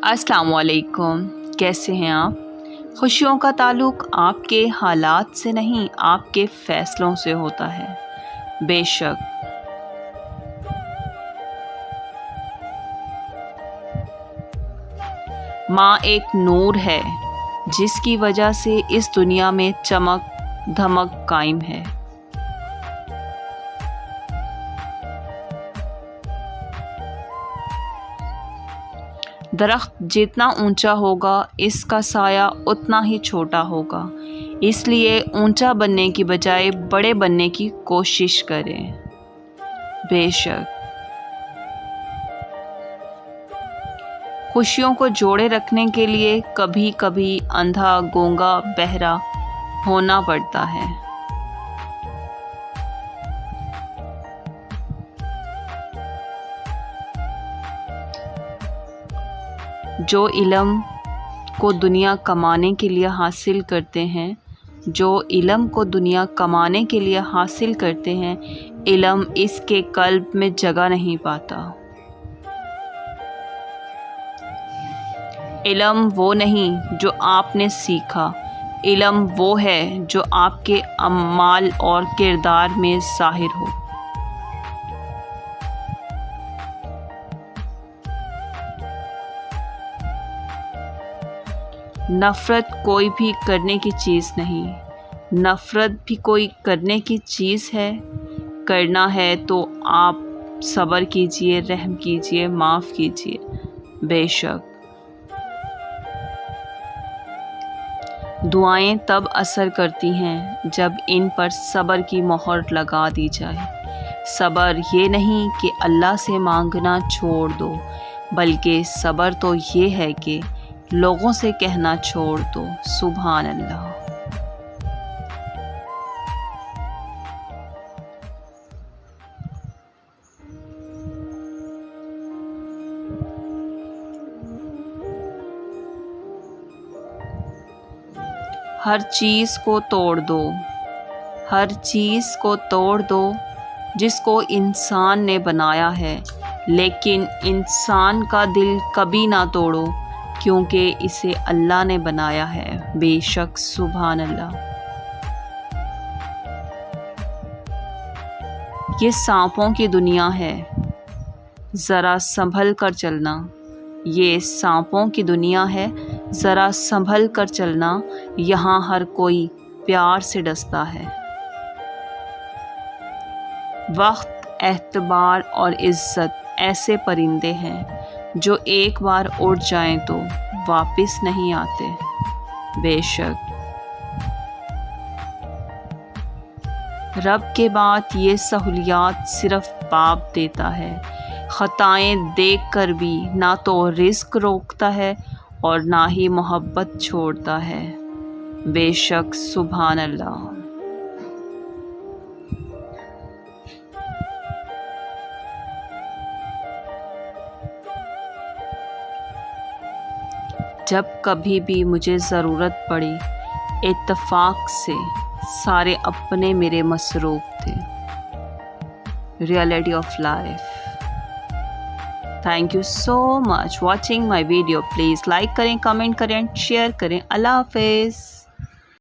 अस्सलाम वालेकुम। कैसे हैं आप? खुशियों का ताल्लुक़ आपके हालात से नहीं, आपके फ़ैसलों से होता है। बेशक माँ एक नूर है जिसकी वजह से इस दुनिया में चमक धमक कायम है। दरख्त जितना ऊंचा होगा इसका साया उतना ही छोटा होगा, इसलिए ऊंचा बनने की बजाय बड़े बनने की कोशिश करें। बेशक खुशियों को जोड़े रखने के लिए कभी कभी अंधा गूंगा बहरा होना पड़ता है। जो इल्म को दुनिया कमाने के लिए हासिल करते हैं, इल्म इसके कल्ब में जगह नहीं पाता। इल्म वो नहीं जो आपने सीखा, इल्म वो है जो आपके अमाल और किरदार में ज़ाहिर हो। नफ़रत कोई भी करने की चीज़ नहीं, नफ़रत भी कोई करने की चीज़ है। करना है तो आप सब्र कीजिए, रहम कीजिए, माफ़ कीजिए। बेशक दुआएं तब असर करती हैं जब इन पर सब्र की मोहर लगा दी जाए। सब्र ये नहीं कि अल्लाह से मांगना छोड़ दो, बल्कि सब्र तो ये है कि लोगों से कहना छोड़ दो सुभान अल्लाह। हर चीज़ को तोड़ दो, हर चीज़ को तोड़ दो जिसको इंसान ने बनाया है, लेकिन इंसान का दिल कभी ना तोड़ो क्योंकि इसे अल्लाह ने बनाया है। बेशक सुभान अल्लाह। ये सांपों की दुनिया है, ज़रा संभल कर चलना। ये सांपों की दुनिया है, ज़रा संभल कर चलना। यहाँ हर कोई प्यार से डसता है। वक्त, एतबार और इज़्ज़त ऐसे परिंदे हैं जो एक बार उड़ जाएं तो वापस नहीं आते। बेशक रब के बाद ये सहूलियात सिर्फ बाप देता है। ख़ताएं देख कर भी ना तो रिज़्क़ रोकता है और ना ही मोहब्बत छोड़ता है। बेशक सुभान अल्लाह। जब कभी भी मुझे ज़रूरत पड़ी, इत्तफ़ाक़ से सारे अपने मेरे मसरूफ़ थे। Reality of life. Thank you so much watching my video. Please like करें, कमेंट करें, शेयर करें। अल्लाह हाफ़िज़।